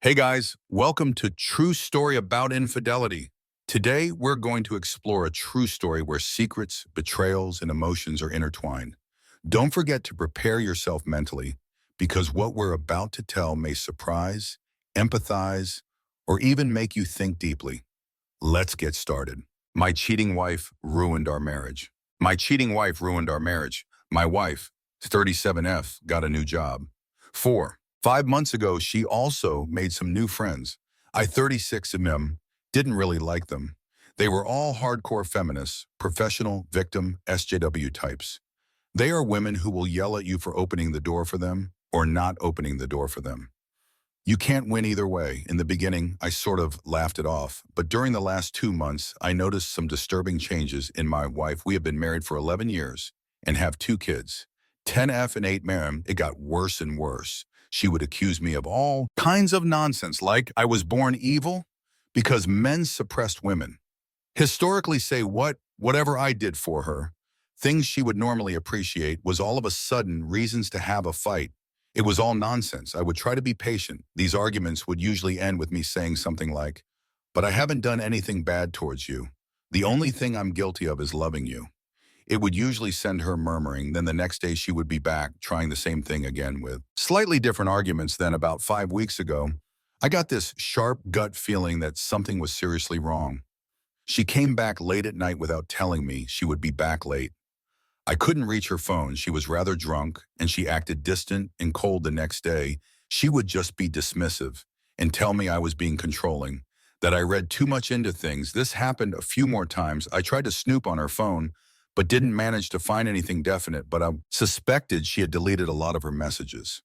Hey guys, welcome to True Story About Infidelity. Today, we're going to explore a true story where secrets, betrayals, and emotions are intertwined. Don't forget to prepare yourself mentally because what we're about to tell may surprise, empathize, or even make you think deeply. Let's get started. My cheating wife ruined our marriage. My cheating wife ruined our marriage. My wife, 37F, got a new job. 4. 5 months ago, she also made some new friends. I, 36M, didn't really like them. They were all hardcore feminists, professional, victim, SJW types. They are women who will yell at you for opening the door for them or not opening the door for them. You can't win either way. In the beginning, I sort of laughed it off, but during the last 2 months, I noticed some disturbing changes in my wife. We have been married for 11 years and have 2 kids. 10F and 8M, it got worse and worse. She would accuse me of all kinds of nonsense, like I was born evil because men suppressed women. Historically say whatever I did for her, things she would normally appreciate, was all of a sudden reasons to have a fight. It was all nonsense. I would try to be patient. These arguments would usually end with me saying something like, "But I haven't done anything bad towards you. The only thing I'm guilty of is loving you." It would usually send her murmuring. Then the next day she would be back, trying the same thing again with slightly different arguments. Then about 5 weeks ago, I got this sharp gut feeling that something was seriously wrong. She came back late at night without telling me she would be back late. I couldn't reach her phone. She was rather drunk, and she acted distant and cold the next day. She would just be dismissive and tell me I was being controlling, that I read too much into things. This happened a few more times. I tried to snoop on her phone, but didn't manage to find anything definite, but I suspected she had deleted a lot of her messages.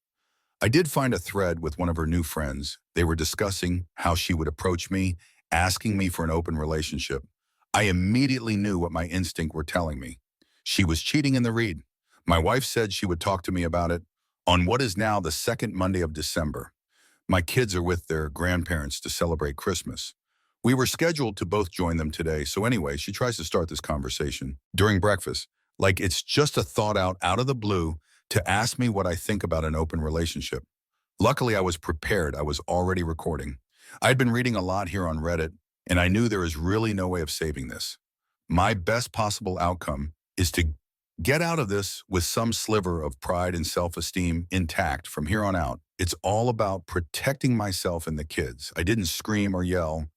I did find a thread with one of her new friends. They were discussing how she would approach me, asking me for an open relationship. I immediately knew what my instinct were telling me. She was cheating in the read. My wife said she would talk to me about it on what is now the second Monday of December. My kids are with their grandparents to celebrate Christmas. We were scheduled to both join them today, so anyway, she tries to start this conversation during breakfast, like it's just a thought out of the blue to ask me what I think about an open relationship. Luckily, I was prepared. I was already recording. I'd been reading a lot here on Reddit, and I knew there is really no way of saving this. My best possible outcome is to get out of this with some sliver of pride and self-esteem intact from here on out. It's all about protecting myself and the kids. I didn't scream or yell.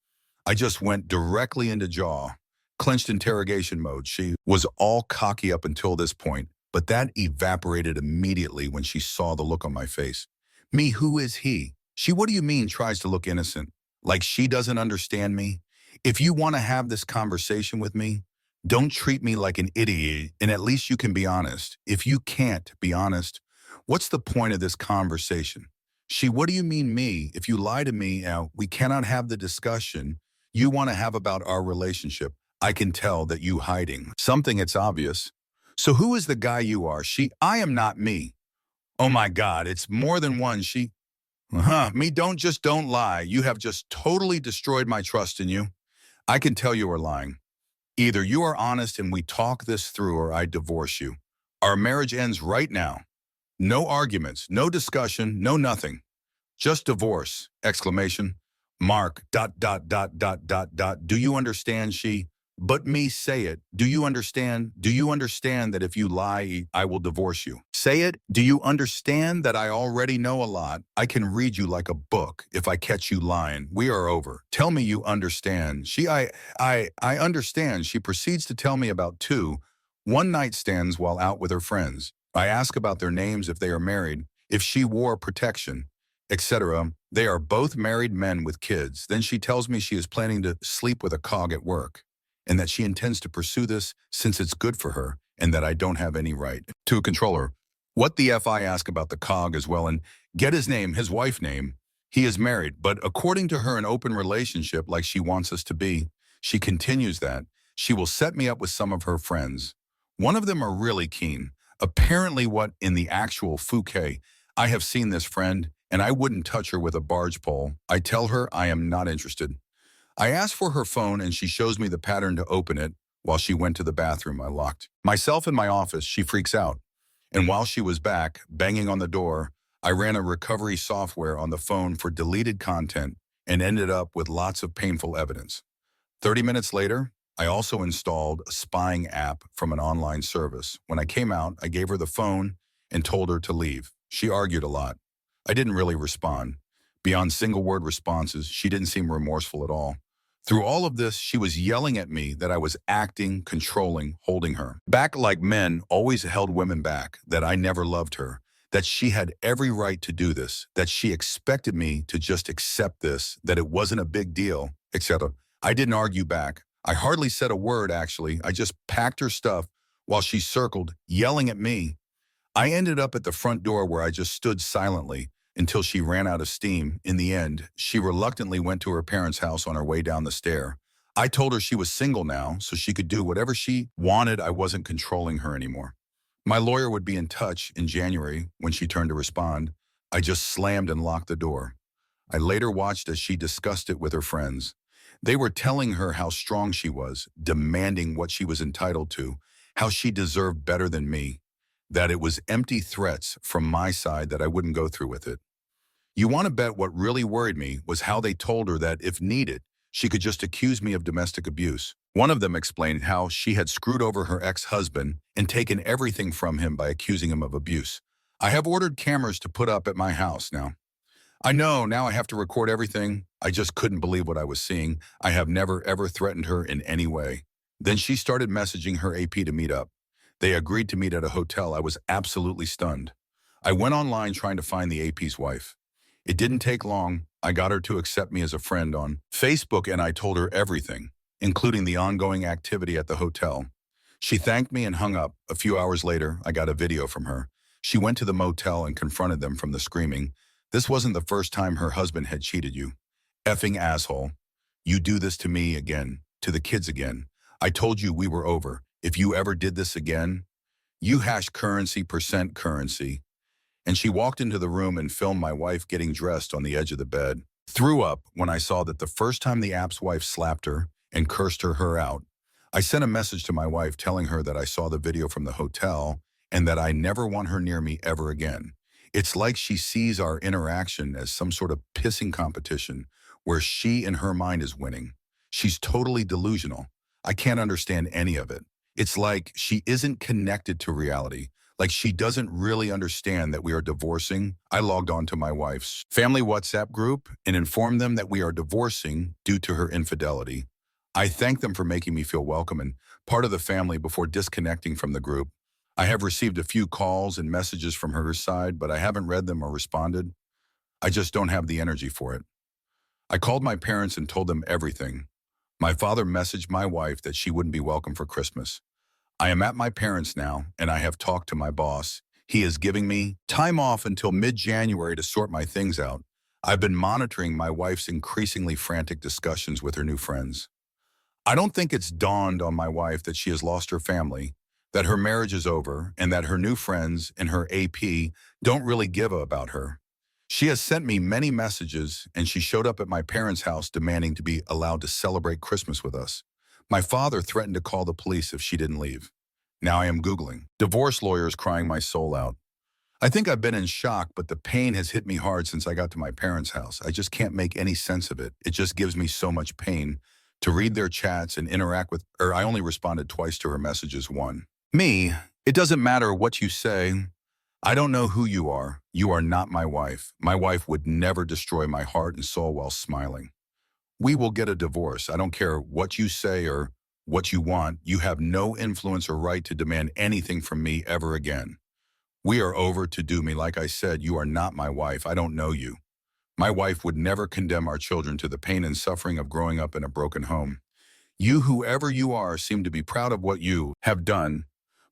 I just went directly into jaw, clenched interrogation mode. She was all cocky up until this point, but that evaporated immediately when she saw the look on my face. Me, who is he? She, what do you mean, tries to look innocent? Like she doesn't understand me? If you want to have this conversation with me, don't treat me like an idiot, and at least you can be honest. If you can't be honest, what's the point of this conversation? She, what do you mean me? If you lie to me, we cannot have the discussion you want to have about our relationship. I can tell that you hiding something. It's obvious. So who is the guy you are? She, I am not me. Oh my God, it's more than one. She, me, don't lie. You have just totally destroyed my trust in you. I can tell you are lying. Either you are honest and we talk this through, or I divorce you. Our marriage ends right now. No arguments, no discussion, no nothing. Just divorce, exclamation. Mark, ... Do you understand? She, but me, say it. Do you understand? Do you understand that if you lie, I will divorce you? Say it. Do you understand that I already know a lot? I can read you like a book. If I catch you lying, we are over. Tell me you understand. She, I understand. She proceeds to tell me about 2 one-night stands while out with her friends. I ask about their names, if they are married, if she wore protection, etc. They are both married men with kids. Then she tells me she is planning to sleep with a cog at work, and that she intends to pursue this since it's good for her, and that I don't have any right to control her. What the F, I ask about the cog as well and get his name, his wife name. He is married, but according to her, an open relationship like she wants us to be. She continues that she will set me up with some of her friends. One of them are really keen. Apparently what in the actual Fouquet, I have seen this friend, and I wouldn't touch her with a barge pole. I tell her I am not interested. I ask for her phone and she shows me the pattern to open it while she went to the bathroom. I locked myself in my office. She freaks out. And while she was back, banging on the door, I ran a recovery software on the phone for deleted content and ended up with lots of painful evidence. 30 minutes later, I also installed a spying app from an online service. When I came out, I gave her the phone and told her to leave. She argued a lot. I didn't really respond. Beyond single-word responses, she didn't seem remorseful at all. Through all of this, she was yelling at me that I was acting, controlling, holding her back like men always held women back, that I never loved her, that she had every right to do this, that she expected me to just accept this, that it wasn't a big deal, etc. I didn't argue back. I hardly said a word, actually. I just packed her stuff while she circled, yelling at me. I ended up at the front door where I just stood silently until she ran out of steam. In the end, she reluctantly went to her parents' house on her way down the stair. I told her she was single now, so she could do whatever she wanted. I wasn't controlling her anymore. My lawyer would be in touch in January when she turned to respond. I just slammed and locked the door. I later watched as she discussed it with her friends. They were telling her how strong she was, demanding what she was entitled to, how she deserved better than me, that it was empty threats from my side that I wouldn't go through with it. You want to bet what really worried me was how they told her that, if needed, she could just accuse me of domestic abuse. One of them explained how she had screwed over her ex-husband and taken everything from him by accusing him of abuse. I have ordered cameras to put up at my house now. I know now I have to record everything. I just couldn't believe what I was seeing. I have never, ever threatened her in any way. Then she started messaging her AP to meet up. They agreed to meet at a hotel. I was absolutely stunned. I went online trying to find the AP's wife. It didn't take long. I got her to accept me as a friend on Facebook, and I told her everything, including the ongoing activity at the hotel. She thanked me and hung up. A few hours later, I got a video from her. She went to the motel and confronted them from the screaming. This wasn't the first time her husband had cheated you. Effing asshole. You do this to me again, to the kids again. I told you we were over. If you ever did this again, you hash currency, percent currency. And she walked into the room and filmed my wife getting dressed on the edge of the bed. Threw up when I saw that the first time the app's wife slapped her and cursed her out. I sent a message to my wife telling her that I saw the video from the hotel and that I never want her near me ever again. It's like she sees our interaction as some sort of pissing competition where she in her mind is winning. She's totally delusional. I can't understand any of it. It's like she isn't connected to reality, like she doesn't really understand that we are divorcing. I logged on to my wife's family WhatsApp group and informed them that we are divorcing due to her infidelity. I thanked them for making me feel welcome and part of the family before disconnecting from the group. I have received a few calls and messages from her side, but I haven't read them or responded. I just don't have the energy for it. I called my parents and told them everything. My father messaged my wife that she wouldn't be welcome for Christmas. I am at my parents' now, and I have talked to my boss. He is giving me time off until mid-January to sort my things out. I've been monitoring my wife's increasingly frantic discussions with her new friends. I don't think it's dawned on my wife that she has lost her family, that her marriage is over, and that her new friends and her AP don't really give a about her. She has sent me many messages, and she showed up at my parents' house demanding to be allowed to celebrate Christmas with us. My father threatened to call the police if she didn't leave. Now I am Googling divorce lawyers crying my soul out. I think I've been in shock, but the pain has hit me hard since I got to my parents' house. I just can't make any sense of it. It just gives me so much pain to read their chats and interact with her. I only responded twice to her messages, one. Me, it doesn't matter what you say. I don't know who you are. You are not my wife. My wife would never destroy my heart and soul while smiling. We will get a divorce. I don't care what you say or what you want. You have no influence or right to demand anything from me ever again. We are over. To do me. Like I said, you are not my wife. I don't know you. My wife would never condemn our children to the pain and suffering of growing up in a broken home. You, whoever you are, seem to be proud of what you have done.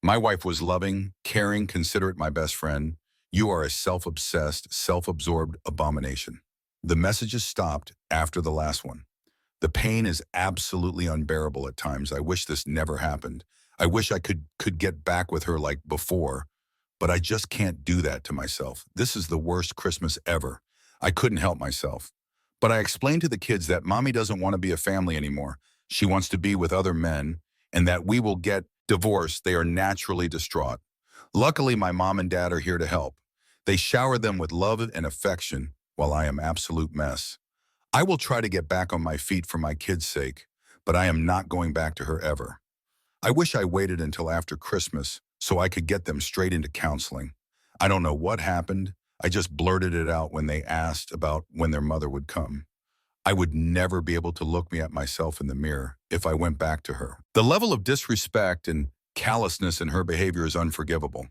My wife was loving, caring, considerate, my best friend. You are a self-obsessed, self-absorbed abomination. The messages stopped after the last one. The pain is absolutely unbearable at times. I wish this never happened. I wish I could get back with her like before, but I just can't do that to myself. This is the worst Christmas ever. I couldn't help myself. But I explained to the kids that mommy doesn't want to be a family anymore. She wants to be with other men, and that we will get divorced. They are naturally distraught. Luckily, my mom and dad are here to help. They shower them with love and affection while I am absolute mess. I will try to get back on my feet for my kids' sake, but I am not going back to her ever. I wish I waited until after Christmas so I could get them straight into counseling. I don't know what happened. I just blurted it out when they asked about when their mother would come. I would never be able to look me at myself in the mirror if I went back to her. The level of disrespect and callousness in her behavior is unforgivable.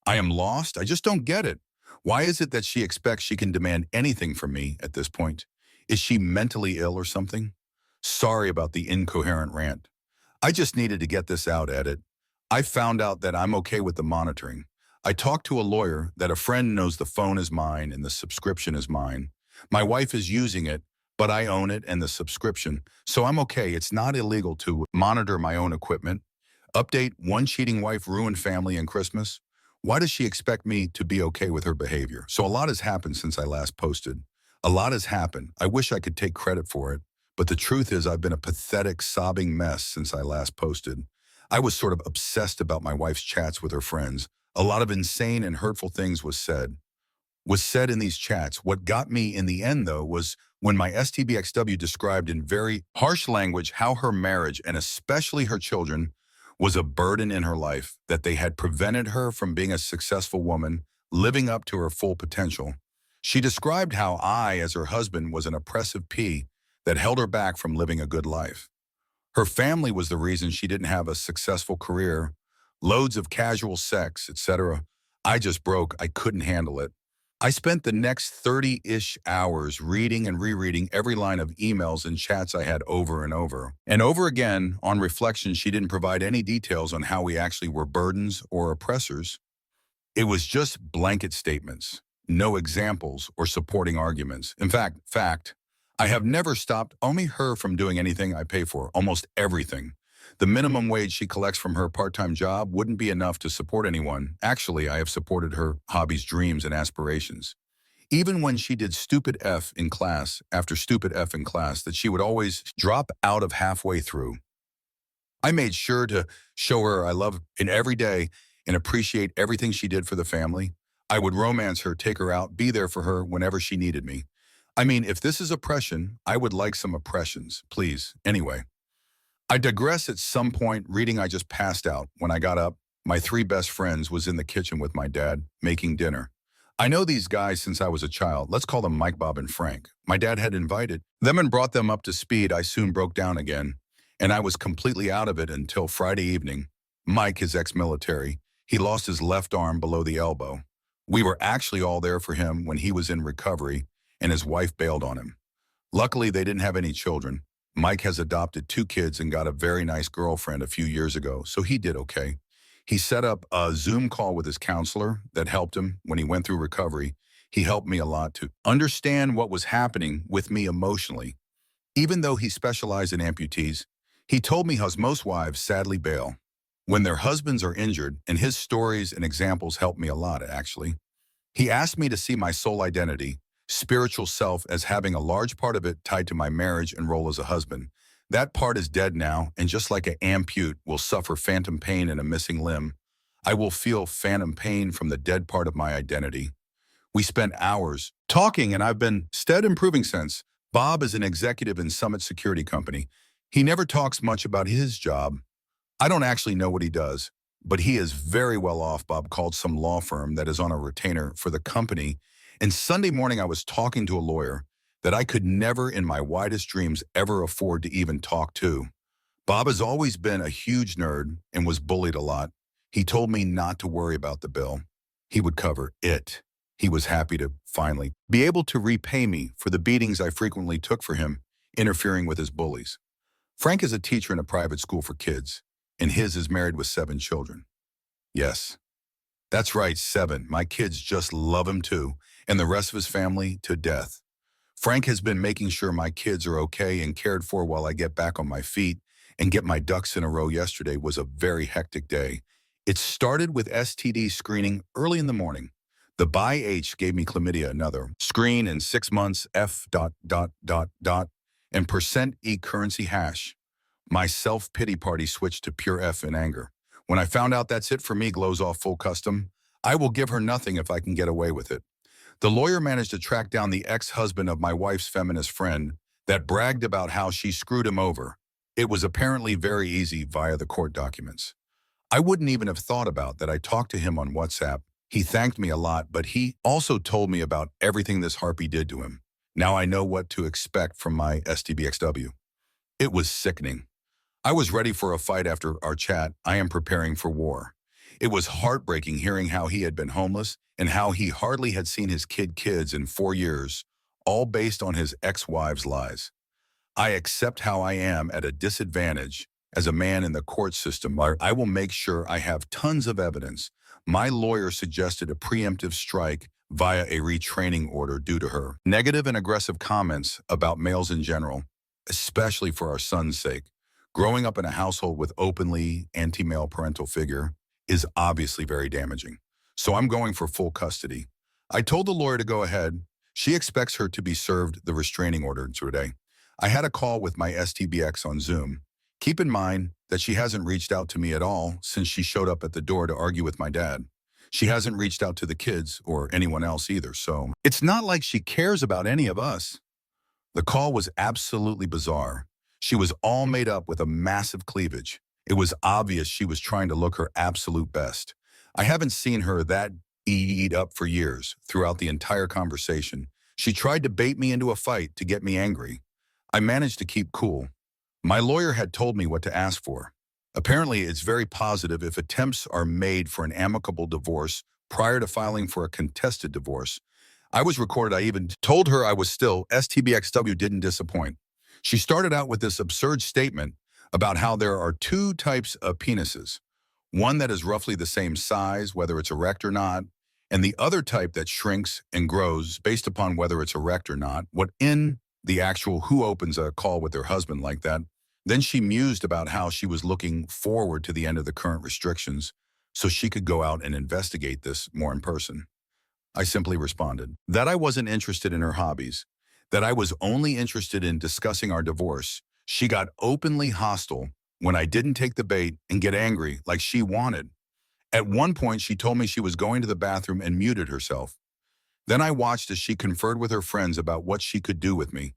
I am lost. I just don't get it. Why is it that she expects she can demand anything from me at this point? Is she mentally ill or something? Sorry about the incoherent rant. I just needed to get this out, Edit. I found out that I'm okay with the monitoring. I talked to a lawyer that a friend knows the phone is mine and the subscription is mine. My wife is using it, but I own it and the subscription, so I'm okay. It's not illegal to monitor my own equipment. Update, one cheating wife ruined family and Christmas. Why does she expect me to be okay with her behavior? So a lot has happened since I last posted. A lot has happened. I wish I could take credit for it, but the truth is I've been a pathetic, sobbing mess since I last posted. I was sort of obsessed about my wife's chats with her friends. A lot of insane and hurtful things was said in these chats. What got me in the end, though, was when my STBXW described in very harsh language how her marriage, and especially her children, was a burden in her life, that they had prevented her from being a successful woman, living up to her full potential. She described how I, as her husband, was an oppressive P that held her back from living a good life. Her family was the reason she didn't have a successful career, loads of casual sex, etc. I just broke. I couldn't handle it. I spent the next 30-ish hours reading and rereading every line of emails and chats I had over and over. And over again, on reflection, she didn't provide any details on how we actually were burdens or oppressors. It was just blanket statements, no examples or supporting arguments. In fact, I have never stopped only her from doing anything I pay for, almost everything. The minimum wage she collects from her part-time job wouldn't be enough to support anyone. Actually, I have supported her hobbies, dreams, and aspirations. Even when she did stupid F in class after stupid F in class that she would always drop out of halfway through, I made sure to show her I love her every day and appreciate everything she did for the family. I would romance her, take her out, be there for her whenever she needed me. I mean, if this is oppression, I would like some oppressions, please. Anyway, I digress. At some point, reading, I just passed out. When I got up, my three best friends was in the kitchen with my dad, making dinner. I know these guys since I was a child. Let's call them Mike, Bob, and Frank. My dad had invited them and brought them up to speed. I soon broke down again, and I was completely out of it until Friday evening. Mike is ex-military. He lost his left arm below the elbow. We were actually all there for him when he was in recovery, and his wife bailed on him. Luckily, they didn't have any children. Mike has adopted 2 kids and got a very nice girlfriend a few years ago, so he did okay. He set up a Zoom call with his counselor that helped him when he went through recovery. He helped me a lot to understand what was happening with me emotionally. Even though he specialized in amputees, he told me how most wives sadly bail when their husbands are injured, and his stories and examples helped me a lot, actually. He asked me to see my soul identity, spiritual self, as having a large part of it tied to my marriage and role as a husband. That part is dead now, and just like an ampute will suffer phantom pain in a missing limb, I will feel phantom pain from the dead part of my identity. We spent hours talking, and I've been stead improving since. Bob is an executive in Summit Security Company. He never talks much about his job. I don't actually know what he does, but he is very well off. Bob called some law firm that is on a retainer for the company. And Sunday morning, I was talking to a lawyer that I could never in my widest dreams ever afford to even talk to. Bob has always been a huge nerd and was bullied a lot. He told me not to worry about the bill. He would cover it. He was happy to finally be able to repay me for the beatings I frequently took for him, interfering with his bullies. Frank is a teacher in a private school for kids, and his is married with 7 children. Yes, that's right, 7. My kids just love him too, and the rest of his family to death. Frank has been making sure my kids are okay and cared for while I get back on my feet and get my ducks in a row. Yesterday was a very hectic day. It started with STD screening early in the morning. The BI-H gave me chlamydia, another screen in 6 months, F dot dot dot dot, and %E currency hash. My self-pity party switched to pure F in anger. When I found out that's it for me, glows off full custom, I will give her nothing if I can get away with it. The lawyer managed to track down the ex-husband of my wife's feminist friend that bragged about how she screwed him over. It was apparently very easy via the court documents. I wouldn't even have thought about that. I talked to him on WhatsApp. He thanked me a lot, but he also told me about everything this harpy did to him. Now I know what to expect from my STBXW. It was sickening. I was ready for a fight after our chat. I am preparing for war. It was heartbreaking hearing how he had been homeless and how he hardly had seen his kids in 4 years, all based on his ex-wife's lies. I accept how I am at a disadvantage as a man in the court system. I will make sure I have tons of evidence. My lawyer suggested a preemptive strike via a retraining order due to her negative and aggressive comments about males in general, especially for our son's sake. Growing up in a household with openly anti-male parental figure is obviously very damaging. So I'm going for full custody. I told the lawyer to go ahead. She expects her to be served the restraining order today. I had a call with my STBX on Zoom. Keep in mind that she hasn't reached out to me at all since she showed up at the door to argue with my dad. She hasn't reached out to the kids or anyone else either, so it's not like she cares about any of us. The call was absolutely bizarre. She was all made up with a massive cleavage. It was obvious she was trying to look her absolute best. I haven't seen her that eat up for years. Throughout the entire conversation, she tried to bait me into a fight to get me angry. I managed to keep cool. My lawyer had told me what to ask for. Apparently, it's very positive if attempts are made for an amicable divorce prior to filing for a contested divorce. I was recorded. I even told her I was still STBXW didn't disappoint. She started out with this absurd statement about how there are two types of penises. One that is roughly the same size, whether it's erect or not, and the other type that shrinks and grows based upon whether it's erect or not. What in the actual who opens a call with their husband like that? Then she mused about how she was looking forward to the end of the current restrictions so she could go out and investigate this more in person. I simply responded that I wasn't interested in her hobbies, that I was only interested in discussing our divorce. She got openly hostile when I didn't take the bait and get angry like she wanted. At one point, she told me she was going to the bathroom and muted herself. Then I watched as she conferred with her friends about what she could do with me.